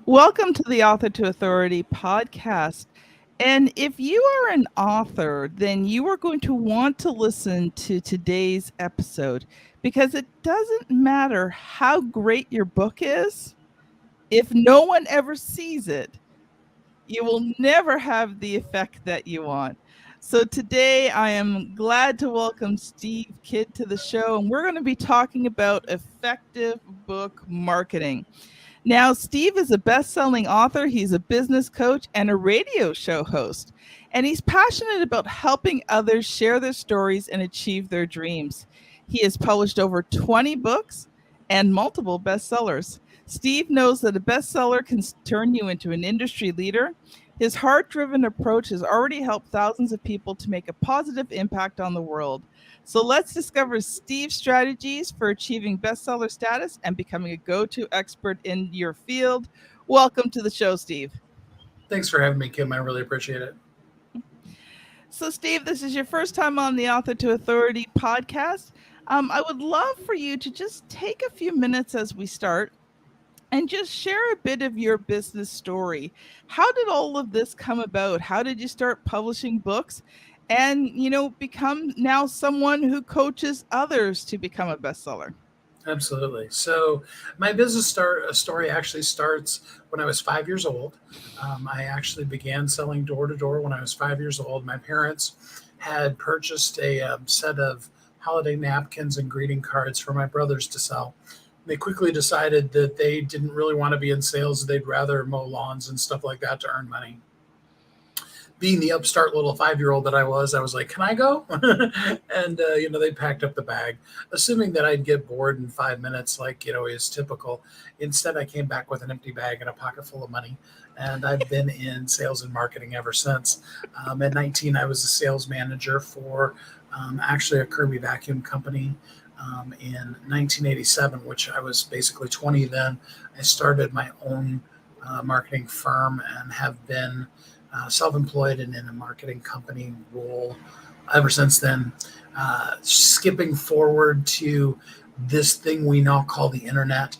Welcome to the Author to Authority podcast. And if you are an author, then you are going to want to listen to today's episode because it doesn't matter how great your book is, if no one ever sees it, you will never have the effect that you want. So today I am glad to welcome Steve Kidd to the show, and we're going to be talking about effective book marketing. Now, Steve is a best selling author, he's a business coach, and a radio show host. And he's passionate about helping others share their stories and achieve their dreams. He has published over 20 books and multiple bestsellers. Steve knows that a bestseller can turn you into an industry leader. His heart driven approach has already helped thousands of people to make a positive impact on the world. So let's discover Steve's strategies for achieving bestseller status and becoming a go-to expert in your field. Welcome to the show, Steve. Thanks for having me, Kim. I really appreciate it. So, Steve, this is your first time on the Author to Authority podcast. I would love for you to just take a few minutes as we start and just share a bit of your business story. How did all of this come about? How did you start publishing books and, become now someone who coaches others to become a bestseller? Absolutely. So, my business story actually starts when I was 5 years old. I actually began selling door to door when I was 5 years old. My parents had purchased a set of holiday napkins and greeting cards for my brothers to sell. They quickly decided that they didn't really want to be in sales. They'd rather mow lawns and stuff like that to earn money. Being the upstart little 5-year-old that I was like, "Can I go?" And they packed up the bag, assuming that I'd get bored in 5 minutes, like is typical. Instead, I came back with an empty bag and a pocket full of money, and I've been in sales and marketing ever since. At 19, I was a sales manager for actually a Kirby vacuum company. In 1987, which I was basically 20 then, I started my own marketing firm and have been self-employed and in a marketing company role ever since then. Skipping forward to this thing we now call the internet.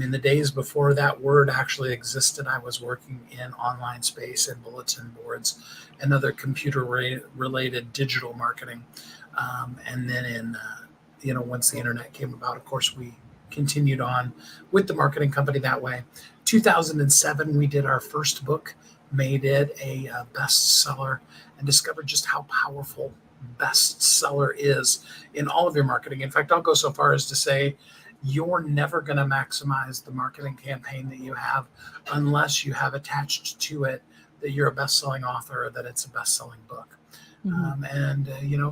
In the days before that word actually existed, I was working in online space and bulletin boards and other computer-related digital marketing. And then once the internet came about, of course, we continued on with the marketing company that way. 2007, we did our first book, made it a bestseller, and discovered just how powerful bestseller is in all of your marketing. In fact, I'll go so far as to say you're never going to maximize the marketing campaign that you have unless you have attached to it that you're a best-selling author or that it's a best-selling book.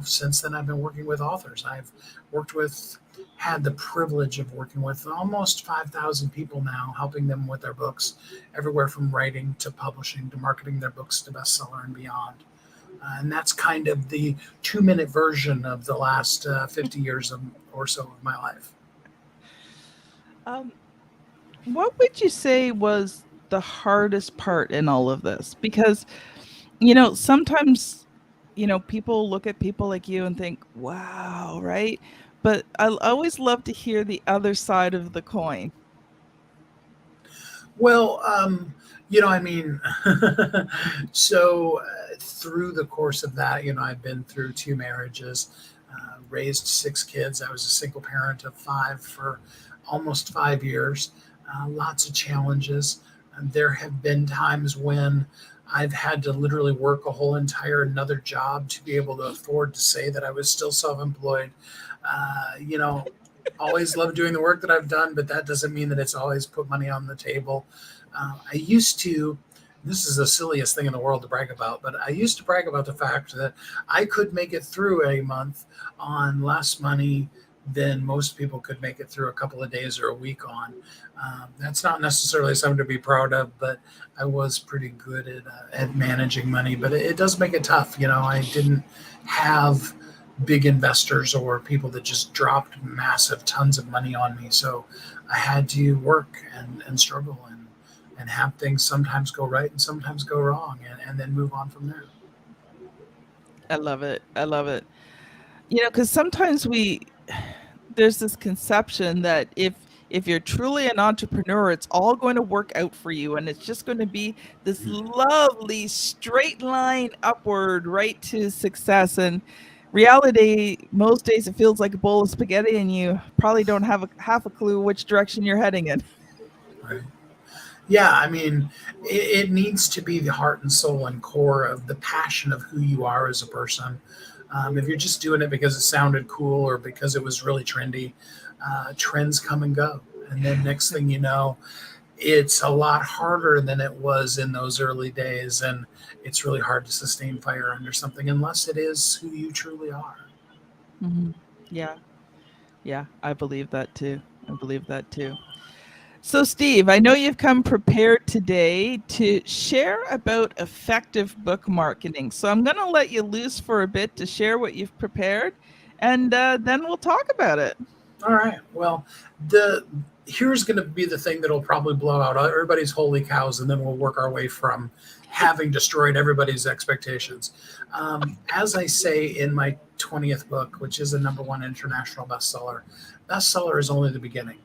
Since then I've been working with authors. Had the privilege of working with almost 5,000 people now, helping them with their books, everywhere from writing to publishing to marketing their books to bestseller and beyond. And that's kind of the 2-minute version of the last 50 years or so of my life. What would you say was the hardest part in all of this? Because, sometimes people look at people like you and think, wow, right? But I always love to hear the other side of the coin. Well, so through the course of that, I've been through 2 marriages, raised 6 kids. I was a single parent of 5 for almost 5 years. Lots of challenges. And there have been times when I've had to literally work a whole entire another job to be able to afford to say that I was still self-employed. Always love doing the work that I've done, but that doesn't mean that it's always put money on the table. I used to, this is the silliest thing in the world to brag about, but I used to brag about the fact that I could make it through a month on less money than most people could make it through a couple of days or a week on. That's not necessarily something to be proud of, but I was pretty good at managing money. But it does make it tough. I didn't have big investors or people that just dropped massive tons of money on me. So I had to work and struggle and have things sometimes go right and sometimes go wrong and then move on from there. I love it. I love it. Because sometimes there's this conception that if you're truly an entrepreneur, it's all going to work out for you. And it's just going to be this lovely straight line upward right to success. And reality, most days it feels like a bowl of spaghetti and you probably don't have half a clue which direction you're heading in. Right. Yeah, I mean, it needs to be the heart and soul and core of the passion of who you are as a person. If you're just doing it because it sounded cool or because it was really trendy, trends come and go. And then next thing you know, it's a lot harder than it was in those early days. And it's really hard to sustain fire under something unless it is who you truly are. Mhm. Yeah. Yeah. I believe that too. I believe that too. So, Steve, I know you've come prepared today to share about effective book marketing. So, I'm going to let you loose for a bit to share what you've prepared, and then we'll talk about it. All right. Well, the here's going to be the thing that'll probably blow out everybody's holy cows, and then we'll work our way from having destroyed everybody's expectations. As I say in my 20th book, which is a number one international bestseller, bestseller is only the beginning.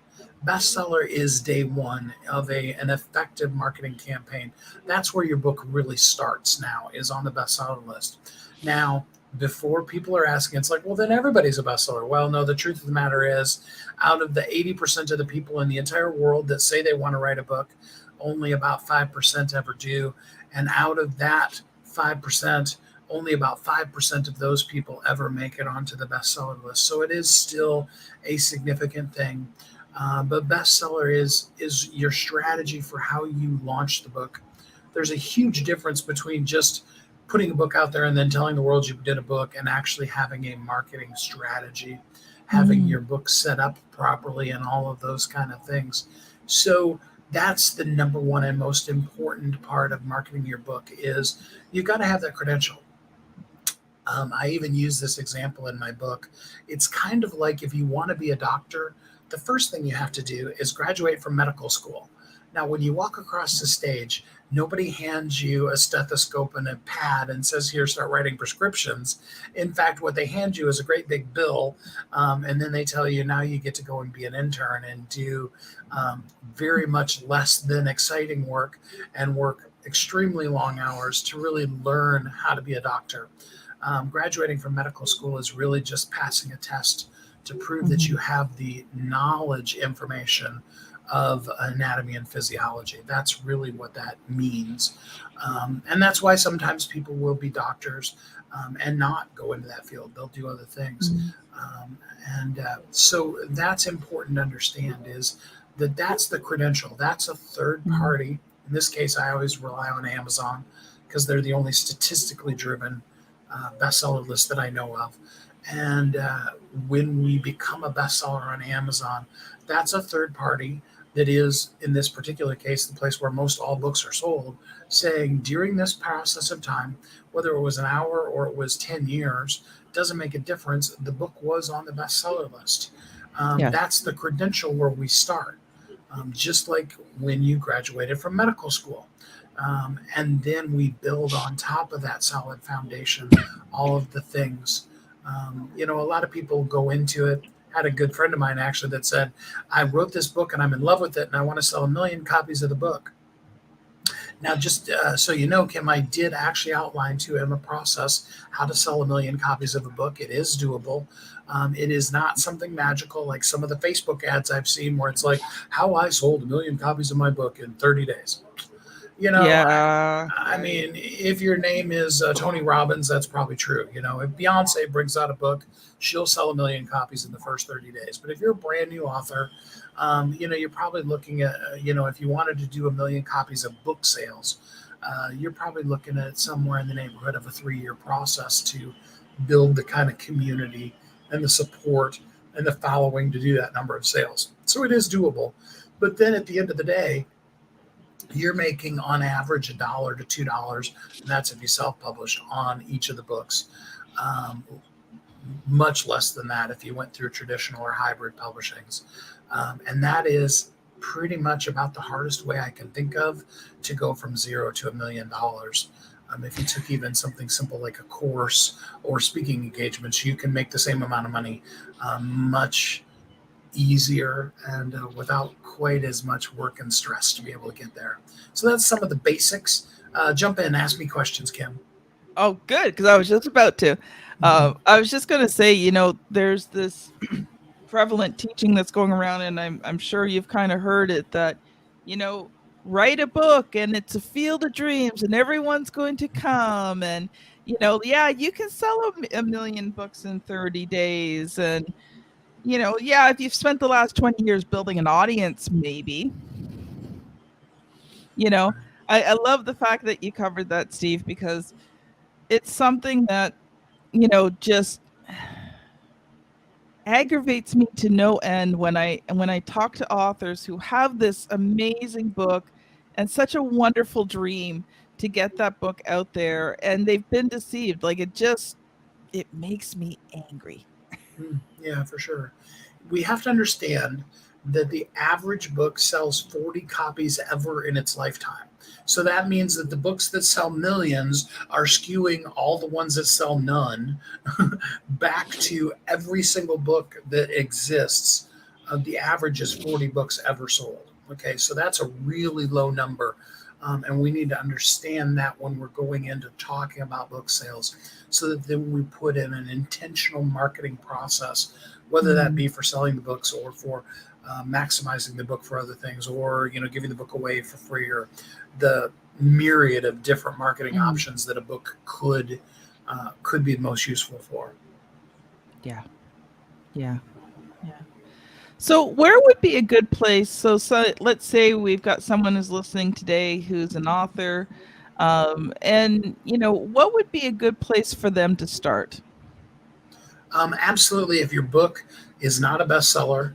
Bestseller is day one of an effective marketing campaign. That's where your book really starts now, is on the bestseller list. Now, before people are asking, it's like, well, then everybody's a bestseller. Well, no, the truth of the matter is, out of the 80% of the people in the entire world that say they want to write a book, only about 5% ever do. And out of that 5%, only about 5% of those people ever make it onto the bestseller list. So it is still a significant thing. But bestseller is your strategy for how you launch the book. There's a huge difference between just putting a book out there and then telling the world you did a book and actually having a marketing strategy, having Mm, your book set up properly and all of those kind of things. So that's the number one and most important part of marketing your book is you've got to have that credential. I even use this example in my book. It's kind of like if you want to be a doctor, the first thing you have to do is graduate from medical school. Now, when you walk across the stage, nobody hands you a stethoscope and a pad and says, here, start writing prescriptions. In fact, what they hand you is a great big bill. And then they tell you, now you get to go and be an intern and do very much less than exciting work and work extremely long hours to really learn how to be a doctor. Graduating from medical school is really just passing a test to prove that you mhm, have the knowledge information of anatomy and physiology. That's really what that means. And that's why sometimes people will be doctors and not go into that field. They'll do other things. mm, So that's important to understand is that that's the credential. That's a third mm, party. In this case, I always rely on Amazon because they're the only statistically driven bestseller list that I know of. And when we become a bestseller on Amazon, that's a third party that is, in this particular case, the place where most all books are sold, saying during this process of time, whether it was an hour or it was 10 years, doesn't make a difference. The book was on the bestseller list. yes. That's the credential where we start, just like when you graduated from medical school. And then we build on top of that solid foundation all of the things. A lot of people go into it. Had a good friend of mine actually that said, I wrote this book and I'm in love with it and I want to sell 1 million copies of the book. Now, just so you know, Kim, I did actually outline to him a process how to sell 1 million copies of a book. It is doable. It is not something magical like some of the Facebook ads I've seen where it's like, how I sold 1 million copies of my book in 30 days. You know, I, Yeah, I right. mean, if your name is Tony Robbins, that's probably true. If Beyonce brings out a book, she'll sell 1 million copies in the first 30 days. But if you're a brand new author, you're probably looking at, if you wanted to do 1 million copies of book sales, you're probably looking at somewhere in the neighborhood of a 3-year process to build the kind of community and the support and the following to do that number of sales. So it is doable. But then at the end of the day, you're making on average $1 to $2, and that's if you self-published on each of the books. Um, Much less than that if you went through traditional or hybrid publishings, and that is pretty much about the hardest way I can think of to go from zero to $1 million. If you took even something simple like a course or speaking engagements, you can make the same amount of money much easier and without quite as much work and stress to be able to get there. So that's some of the basics. Jump in, ask me questions, Kim. Oh, good, because I was just about to. I was just going to say, there's this prevalent teaching that's going around, and I'm sure you've kind of heard it that, you know, write a book and it's a field of dreams and everyone's going to come and yeah, you can sell a million books in 30 days and yeah, if you've spent the last 20 years building an audience, maybe. You know, I love the fact that you covered that, Steve, because it's something that, just aggravates me to no end when I talk to authors who have this amazing book and such a wonderful dream to get that book out there and they've been deceived. Like it makes me angry. Yeah, for sure. We have to understand that the average book sells 40 copies ever in its lifetime. So that means that the books that sell millions are skewing all the ones that sell none back to every single book that exists. The average is 40 books ever sold. Okay, so that's a really low number. And we need to understand that when we're going into talking about book sales so that then we put in an intentional marketing process, whether that Mm, be for selling the books or for maximizing the book for other things, or giving the book away for free, or the myriad of different marketing mm, options that a book could be most useful for. yeah, yeah, yeah. So where would be a good place? So let's say we've got someone who's listening today who's an author, and what would be a good place for them to start? Absolutely, if your book is not a bestseller,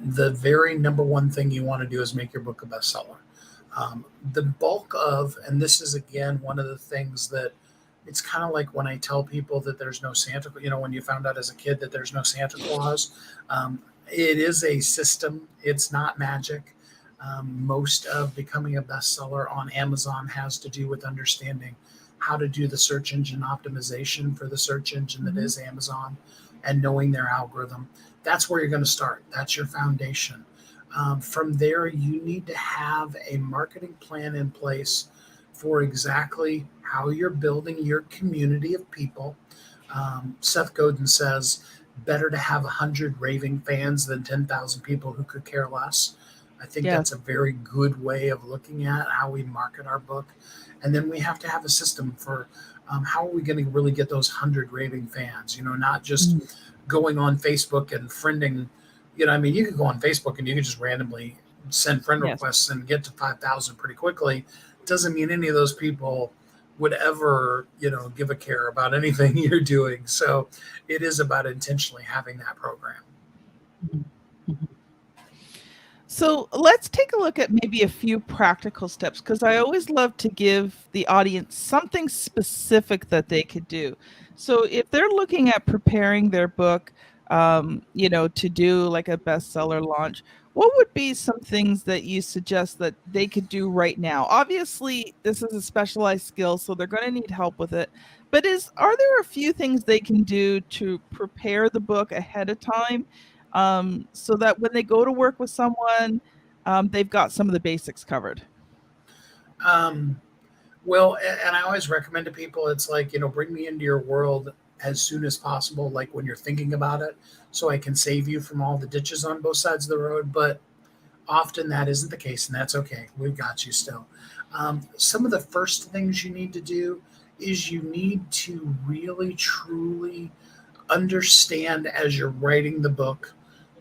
the very number one thing you want to do is make your book a bestseller. The bulk of, and this is again one of the things that it's kind of like when I tell people that there's no Santa, when you found out as a kid that there's no Santa Claus, it is a system, it's not magic. Most of becoming a bestseller on Amazon has to do with understanding how to do the search engine optimization for the search engine that Mhm. is Amazon and knowing their algorithm. That's where you're going to start. That's your foundation. From there, you need to have a marketing plan in place for exactly how you're building your community of people. Seth Godin says, better to have 100 raving fans than 10,000 people who could care less. I think Yes. that's a very good way of looking at how we market our book. And then we have to have a system for how are we going to really get those 100 raving fans, not just Mm, going on Facebook and friending. I mean, you could go on Facebook and you could just randomly send friend yes. requests and get to 5,000 pretty quickly. Doesn't mean any of those people would ever, give a care about anything you're doing. So it is about intentionally having that program. Mhm. Mhm. So let's take a look at maybe a few practical steps because I always love to give the audience something specific that they could do. So if they're looking at preparing their book, to do like a bestseller launch, what would be some things that you suggest that they could do right now? Obviously, this is a specialized skill, so they're going to need help with it. But are there a few things they can do to prepare the book ahead of time? So that when they go to work with someone, they've got some of the basics covered. Um, well, and I always recommend to people, it's like, bring me into your world as soon as possible, like when you're thinking about it, so I can save you from all the ditches on both sides of the road. But often that isn't the case, and that's okay. We've got you still. Some of the first things you need to do is you need to really, truly understand as you're writing the book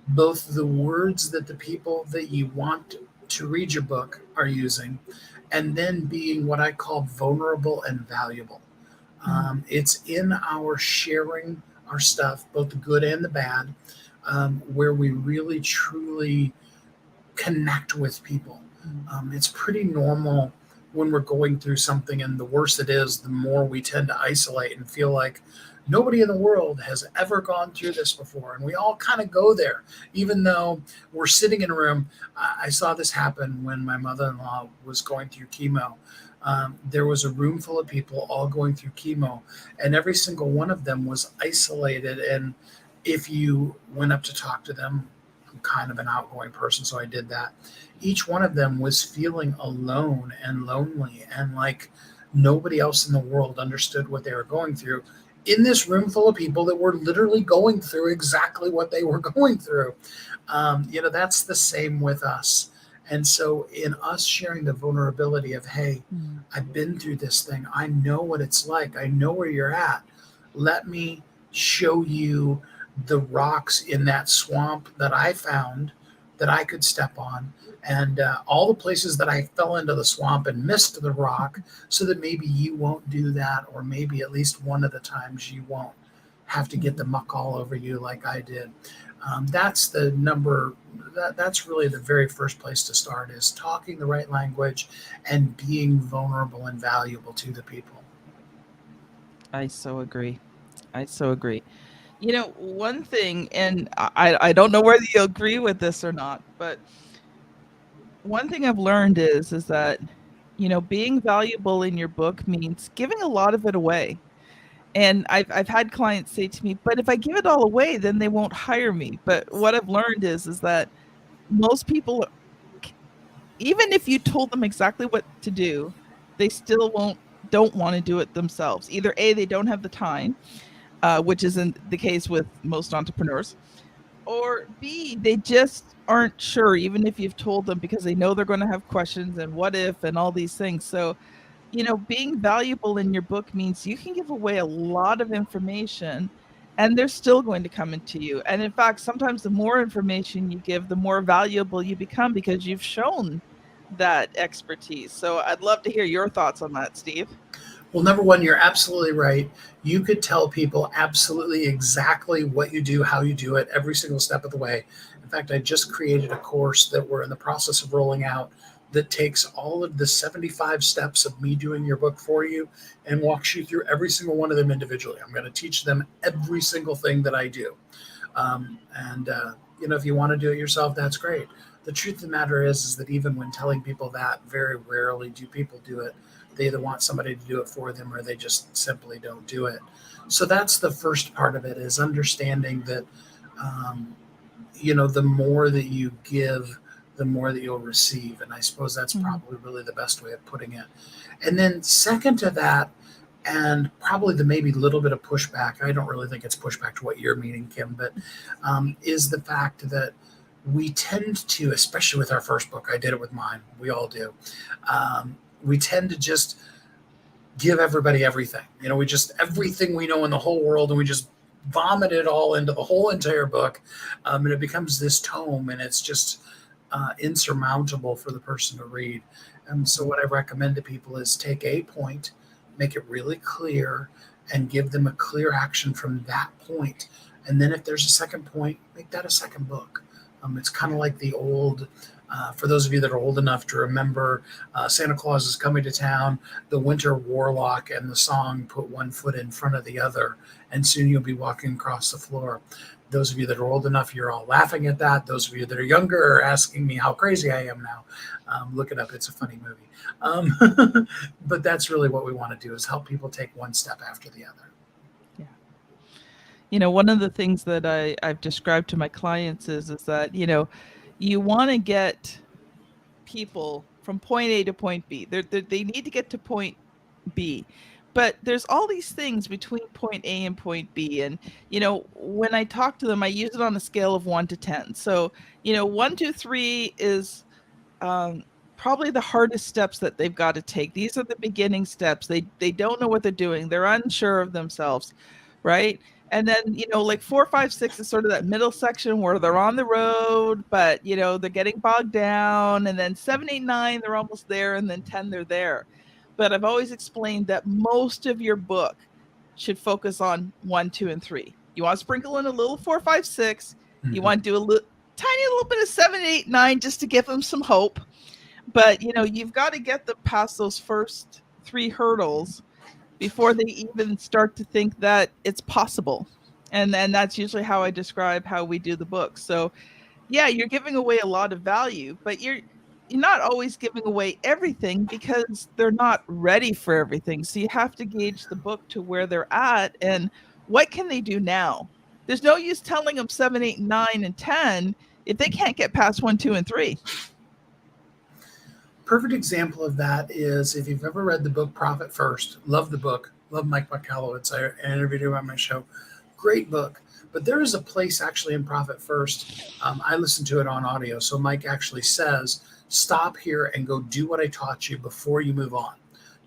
both the words that the people that you want to read your book are using, and then being what I call vulnerable and valuable. Mm, It's in our sharing our stuff, both the good and the bad, where we really truly connect with people. mm. It's pretty normal when we're going through something, and the worse it is, the more we tend to isolate and feel like nobody in the world has ever gone through this before. And we all kind of go there, even though we're sitting in a room. I saw this happen when my mother in law was going through chemo. There was a room full of people all going through chemo, and every single one of them was isolated. And if you went up to talk to them, kind of an outgoing person, so I did that. Each one of them was feeling alone and lonely and like nobody else in the world understood what they were going through in this room full of people that were literally going through exactly what they were going through. That's the same with us. And so, in us sharing the vulnerability of, hey, Mm. I've been through this thing, I know what it's like, I know where you're at. Let me show you the rocks in that swamp that I found that I could step on, and all the places that I fell into the swamp and missed the rock, so that maybe you won't do that, or maybe at least one of the times you won't have to get the Mhm. muck all over you like I did. That's the number. That's really the very first place to start, is talking the right language and being vulnerable and valuable to the people. I so agree. I so agree. One thing, and I don't know whether you agree with this or not, but one thing I've learned is that, being valuable in your book means giving a lot of it away. And I've had clients say to me, "But if I give it all away, then they won't hire me." But what I've learned is that most people, even if you told them exactly what to do, they still don't want to do it themselves. Either A, they don't have the time, which isn't the case with most entrepreneurs, or B, they just aren't sure, even if you've told them, because they know they're going to have questions and what if and all these things. So, being valuable in your book means you can give away a lot of information and they're still going to come into you. And in fact, sometimes the more information you give, the more valuable you become because you've shown that expertise. So I'd love to hear your thoughts on that, Steve. Well, number one, you're absolutely right. You could tell people absolutely exactly what you do, how you do it, every single step of the way. In fact, I just created a course that we're in the process of rolling out that takes all of the 75 steps of me doing your book for you and walks you through every single one of them individually. I'm going to teach them every single thing that I do. If you want to do it yourself, that's great. The truth of the matter is that even when telling people that, very rarely do people do it. They either want somebody to do it for them or they just simply don't do it. So that's the first part of it, is understanding that, um, the more that you give, the more that you'll receive. And I suppose that's Mhm. probably really the best way of putting it. And then, second to that, and probably the maybe little bit of pushback, I don't really think it's pushback to what you're meaning, Kim, but is the fact that we tend to, especially with our first book, I did it with mine, we all do, we tend to just give everybody everything. We just, everything we know in the whole world, and we just vomit it all into the whole entire book. And it becomes this tome, and it's just insurmountable for the person to read. And so, what I recommend to people is take a point, make it really clear, and give them a clear action from that point. And then, if there's a second point, make that a second book. It's kind of like the old, for those of you that are old enough to remember, Santa Claus is coming to town, the Winter Warlock, and the song "Put One Foot in Front of the Other," and soon you'll be walking across the floor. Those of you that are old enough, you're all laughing at that. Those of you that are younger are asking me how crazy I am now. Look it up; it's a funny movie. But that's really what we want to do, is help people take one step after the other. Yeah. One of the things that I've described to my clients is that, you want to get people from point A to point B. They need to get to point B. But there's all these things between point A and point B. And, when I talk to them, I use it on a scale of 1 to 10. So, 1, 2, 3 is um, probably the hardest steps that they've got to take. These are the beginning steps. They don't know what they're doing. They're unsure of themselves, right? And then, like 4, 5, 6 is sort of that middle section where they're on the road, but they're getting bogged down. And then 7, 8, 9, they're almost there, and then 10, they're there. But I've always explained that most of your book should focus on 1, 2, and 3. You want to sprinkle in a little 4, 5, 6. You Mhm. want to do a little tiny little bit of 7, 8, 9 just to give them some hope. But you've got to get them past those first 3 hurdles before they even start to think that it's possible. And that's usually how I describe how we do the book. So yeah, you're giving away a lot of value, but you're not always giving away everything because they're not ready for everything. So you have to gauge the book to where they're at and what can they do now. There's no use telling them 7, 8, 9, and 10 if they can't get past 1, 2, and 3? Perfect example of that is if you've ever read the book Profit First. Love the book. Love Mike Michalowicz. I interviewed him on my show. Great book. But there is a place actually in Profit First. I listened to it on audio. So Mike actually says, stop here and go do what I taught you before you move on.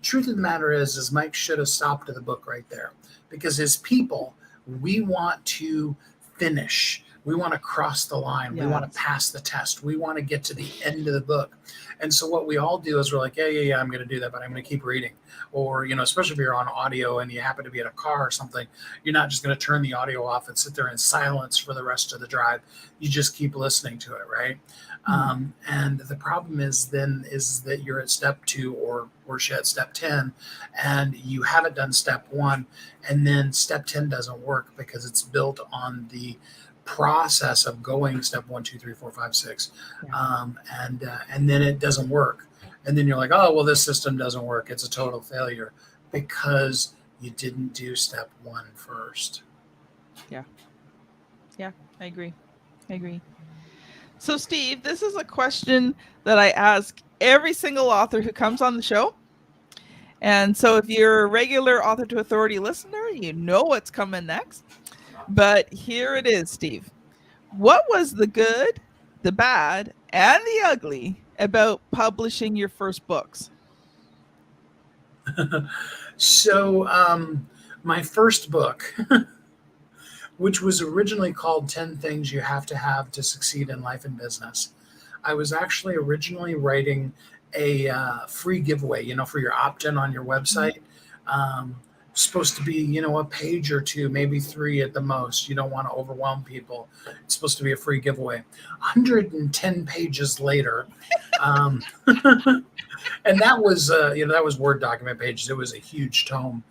Truth of the matter is Mike should have stopped at the book right there, because as people, we want to finish. We want to cross the line. We want to pass the test. We want to get to the end of the book. And so what we all do is we're like, yeah, I'm going to do that, but I'm going to keep reading. Or, especially if you're on audio and you happen to be in a car or something, you're not just going to turn the audio off and sit there in silence for the rest of the drive. You just keep listening to it, right? Mm-hmm. And the problem is that you're at step 2 or at step 10, and you haven't done step 1, and then step 10 doesn't work because it's built on the process of going step 1, 2, 3, 4, 5, 6, and then it doesn't work, and then you're like, oh well, this system doesn't work, it's a total failure because you didn't do step 1 first. Yeah, I agree. So Steve, this is a question that I ask every single author who comes on the show. And so if you're a regular Author to Authority listener, you know what's coming next. But here it is, Steve. What was the good, the bad, and the ugly about publishing your first books? So my first book, which was originally called 10 Things You Have to Succeed in Life and Business, I was actually originally writing a free giveaway, for your opt-in on your website. Supposed to be, a page or 2, maybe 3 at the most. You don't want to overwhelm people. It's supposed to be a free giveaway. 110 pages later, and that was Word document pages. It was a huge tome.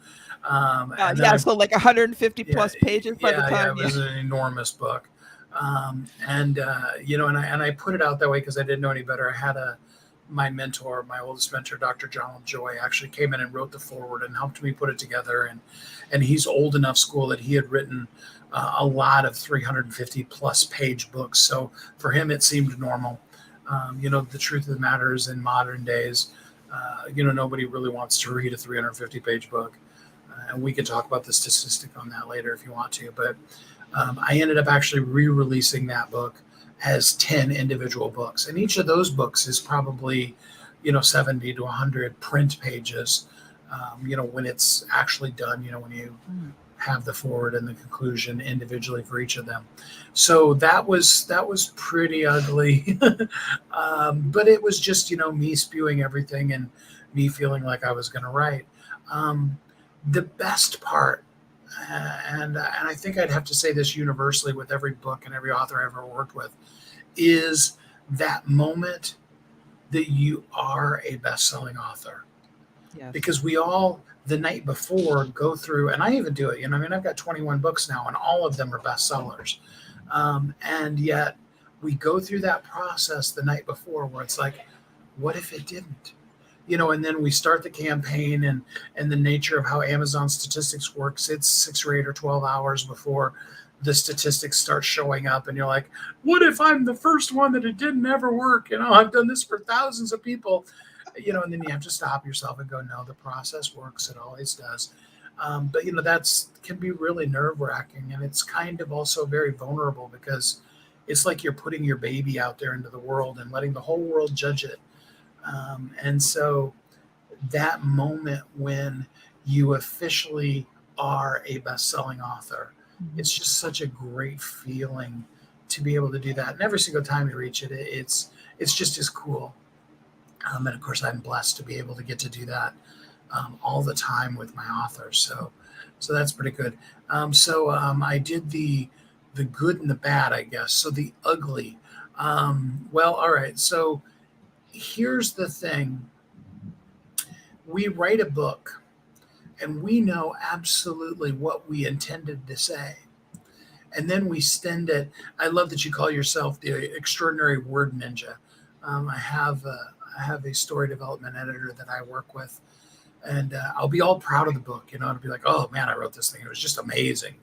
So like 150 plus pages by the time. Yeah, it was an enormous book. And I put it out that way because I didn't know any better. I had my mentor, my oldest mentor, Dr. John Joy, actually came in and wrote the foreword and helped me put it together. And he's old enough school that he had written a lot of 350 plus page books. So for him, it seemed normal. The truth of the matter is, in modern days, nobody really wants to read a 350 page book. And we can talk about the statistic on that later if you want to. But I ended up actually re-releasing that book as 10 individual books. And each of those books is probably, 70 to 100 print pages, when it's actually done, when you have the foreword and the conclusion individually for each of them. So that was pretty ugly. But it was just, me spewing everything and me feeling like I was going to write. The best part, and I think I'd have to say this universally with every book and every author I ever worked with, is that moment that you are a best-selling author. Yes. Because we all, the night before, go through, and I even do it, I've got 21 books now, and all of them are bestsellers. And yet we go through that process the night before where it's like, what if it didn't? And then we start the campaign, and the nature of how Amazon statistics works, it's 6 or 8 or 12 hours before the statistics start showing up, and you're like, what if I'm the first one that it didn't ever work? I've done this for thousands of people, and then you have to stop yourself and go, no, the process works. It always does. But that's can be really nerve-wracking, and it's kind of also very vulnerable because it's like you're putting your baby out there into the world and letting the whole world judge it. And so that moment when you officially are a best-selling author, it's just such a great feeling to be able to do that. And every single time you reach it, it's just as cool. And of course, I'm blessed to be able to get to do that all the time with my authors. So that's pretty good. I did the good and the bad, I guess. So the ugly. Well, all right. So here's the thing. We write a book and we know absolutely what we intended to say. And then we send it. I love that you call yourself the extraordinary word ninja. I have a story development editor that I work with, and I'll be all proud of the book. It'll be like, oh man, I wrote this thing. It was just amazing.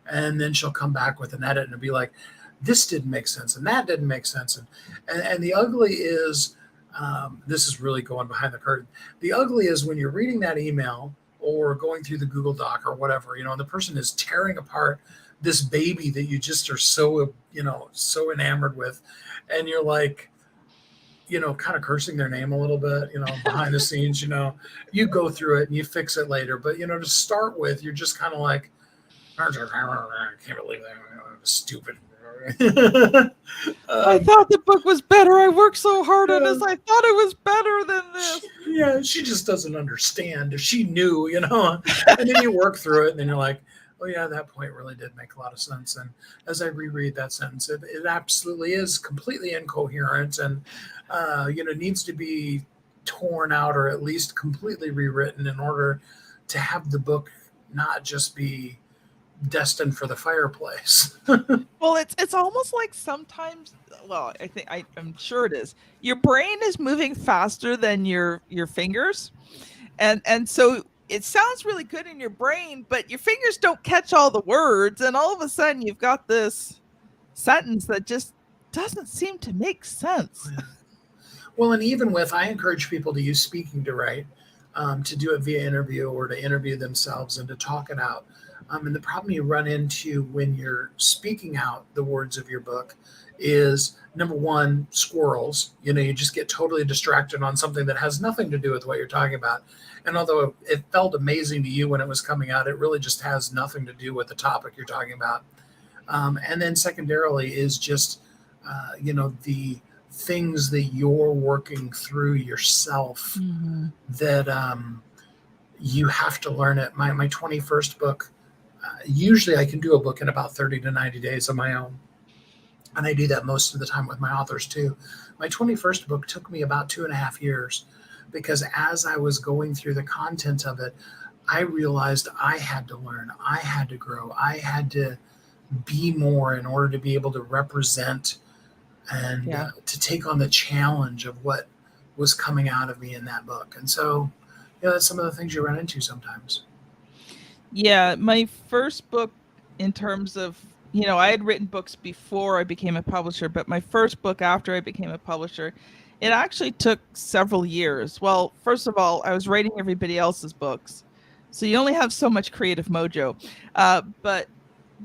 And then she'll come back with an edit and it'll be like, this didn't make sense and that didn't make sense. And the ugly is, this is really going behind the curtain. The ugly is when you're reading that email or going through the Google Doc or whatever, and the person is tearing apart this baby that you just are so, so enamored with. And you're like, kind of cursing their name a little bit, behind the scenes, you go through it and you fix it later. But, to start with, you're just kind of like, I can't believe that. Stupid. I thought the book was better. I worked so hard on this. Yeah. I thought it was better than this. Yeah, she just doesn't understand. If she knew, and then you work through it, and then you're like, oh yeah, that point really did make a lot of sense. And as I reread that sentence, it absolutely is completely incoherent, and needs to be torn out or at least completely rewritten in order to have the book not just be destined for the fireplace. Well, it's almost like sometimes. Well, I'm sure it is. Your brain is moving faster than your fingers, and so it sounds really good in your brain, but your fingers don't catch all the words, and all of a sudden you've got this sentence that just doesn't seem to make sense. Well, and even I encourage people to use speaking to write, to do it via interview or to interview themselves and to talk it out. And the problem you run into when you're speaking out the words of your book is, number one, squirrels. You just get totally distracted on something that has nothing to do with what you're talking about. And although it felt amazing to you when it was coming out, it really just has nothing to do with the topic you're talking about. And then secondarily is just, the things that you're working through yourself, that you have to learn it. My 21st book, usually I can do a book in about 30 to 90 days of my own. And I do that most of the time with my authors too. My 21st book took me about 2.5 years because as I was going through the content of it, I realized I had to learn, I had to grow, I had to be more in order to be able to represent and to take on the challenge of what was coming out of me in that book. And so, that's some of the things you run into sometimes. Yeah, my first book, in terms of, I had written books before I became a publisher, but my first book after I became a publisher, it actually took several years. Well, first of all, I was writing everybody else's books, so you only have so much creative mojo. But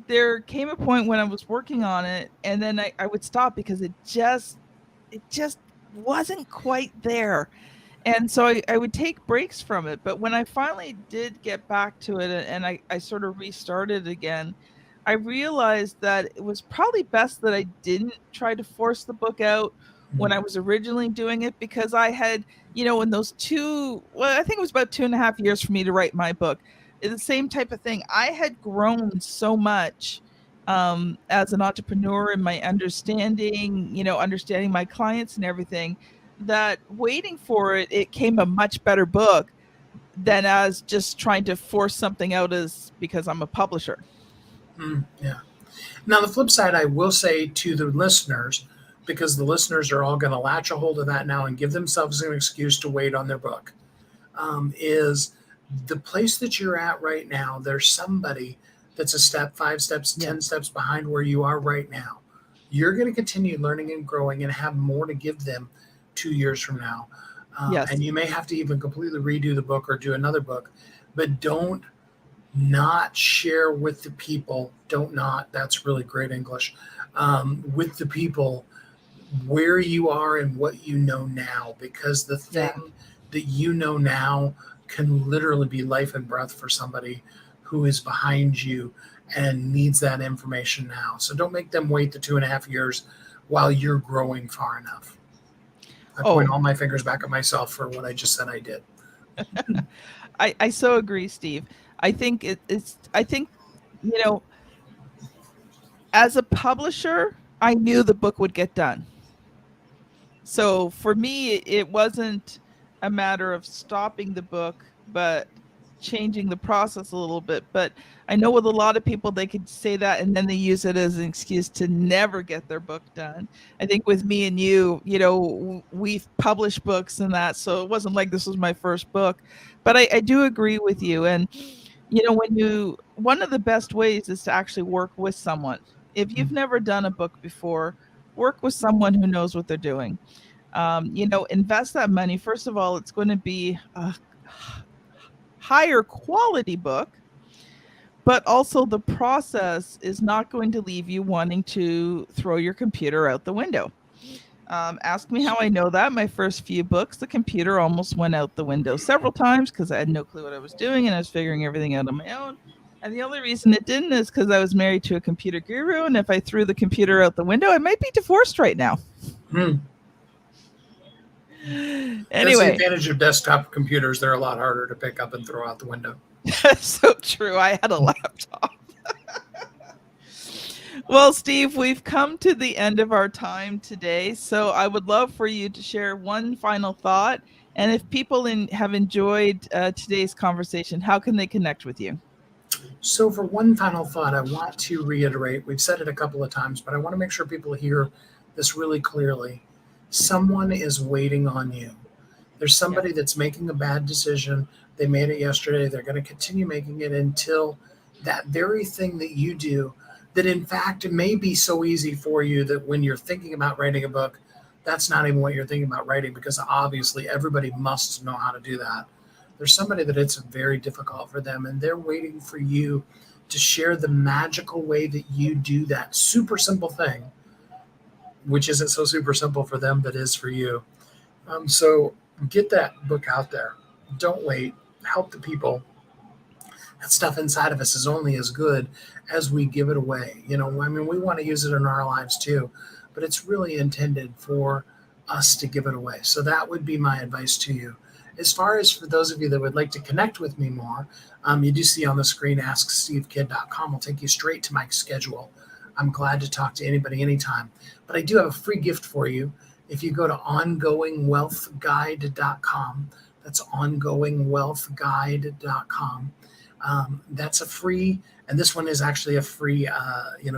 there came a point when I was working on it, and then I would stop because it just wasn't quite there. And so I would take breaks from it. But when I finally did get back to it and I sort of restarted again, I realized that it was probably best that I didn't try to force the book out when I was originally doing it, because I had, in those I think it was about 2.5 years for me to write my book. It's the same type of thing. I had grown so much as an entrepreneur in my understanding, understanding my clients and everything, that waiting for it came a much better book than as just trying to force something out as because I'm a publisher. Yeah. Now, the flip side, I will say to the listeners, because the listeners are all going to latch a hold of that now and give themselves an excuse to wait on their book, is the place that you're at right now, there's somebody that's a step, 5 steps, 10 steps behind where you are right now. You're going to continue learning and growing and have more to give them 2 years from now. And you may have to even completely redo the book or do another book, but don't not share with the people. That's really great English. With the people where you are and what you know now, because the thing that you know now can literally be life and breath for somebody who is behind you and needs that information now. So don't make them wait the 2.5 years while you're growing far enough. I point all my fingers back at myself for what I just said I did. I so agree, Steve. I think as a publisher, I knew the book would get done. So for me, it wasn't a matter of stopping the book, but changing the process a little bit. But I know with a lot of people, they could say that and then they use it as an excuse to never get their book done. I think with me and you, we've published books and that, so it wasn't like this was my first book. But I do agree with you. And, one of the best ways is to actually work with someone. If you've never done a book before, work with someone who knows what they're doing. Invest that money. First of all, it's going to be a higher quality book, but also the process is not going to leave you wanting to throw your computer out the window. Ask me how I know that. My first few books, the computer almost went out the window several times because I had no clue what I was doing and I was figuring everything out on my own. And the only reason it didn't is because I was married to a computer guru. And if I threw the computer out the window, I might be divorced right now. Hmm. That's the Anyway, advantage of desktop computers. They're a lot harder to pick up and throw out the window. so true. I had a laptop. Well, Steve, we've come to the end of our time today. So I would love for you to share one final thought. And if people have enjoyed today's conversation, how can they connect with you? So, for one final thought, I want to reiterate, we've said it a couple of times, but I want to make sure people hear this really clearly. Someone is waiting on you. There's somebody that's making a bad decision. They made it yesterday. They're going to continue making it until that very thing that you do, that in fact it may be so easy for you that when you're thinking about writing a book, that's not even what you're thinking about writing, because obviously everybody must know how to do that. There's somebody that it's very difficult for them, and they're waiting for you to share the magical way that you do that super simple thing, which isn't so super simple for them, but is for you. So get that book out there. Don't wait. Help the people. That stuff inside of us is only as good as we give it away. I mean, we want to use it in our lives too, but it's really intended for us to give it away. So that would be my advice to you. As far as for those of you that would like to connect with me more, you do see on the screen askstevekid.com will take you straight to my schedule. I'm glad to talk to anybody anytime. But I do have a free gift for you. If you go to ongoingwealthguide.com, that's ongoingwealthguide.com. That's a free, and this one is actually a free,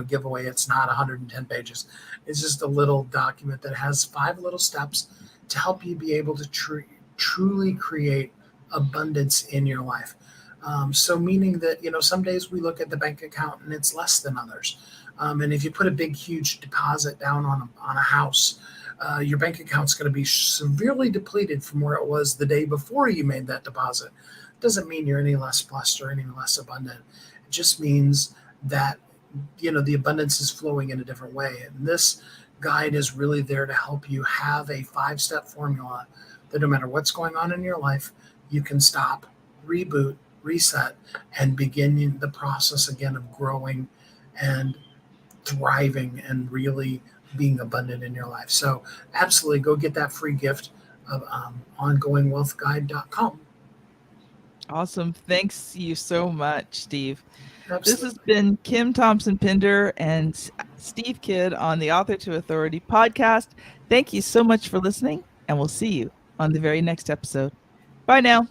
giveaway. It's not 110 pages. It's just a little document that has 5 little steps to help you be able to truly create abundance in your life. So meaning that, some days we look at the bank account and it's less than others. And if you put a big, huge deposit down on a house, your bank account's going to be severely depleted from where it was the day before you made that deposit. Doesn't mean you're any less blessed or any less abundant. It just means that, the abundance is flowing in a different way. And this guide is really there to help you have a 5-step formula that no matter what's going on in your life, you can stop, reboot, reset, and begin the process again of growing and thriving and really being abundant in your life. So absolutely go get that free gift of ongoingwealthguide.com. Awesome. Thanks you so much, Steve. Absolutely. This has been Kim Thompson Pinder and Steve Kidd on the Author to Authority podcast. Thank you so much for listening, and we'll see you on the very next episode. Bye now.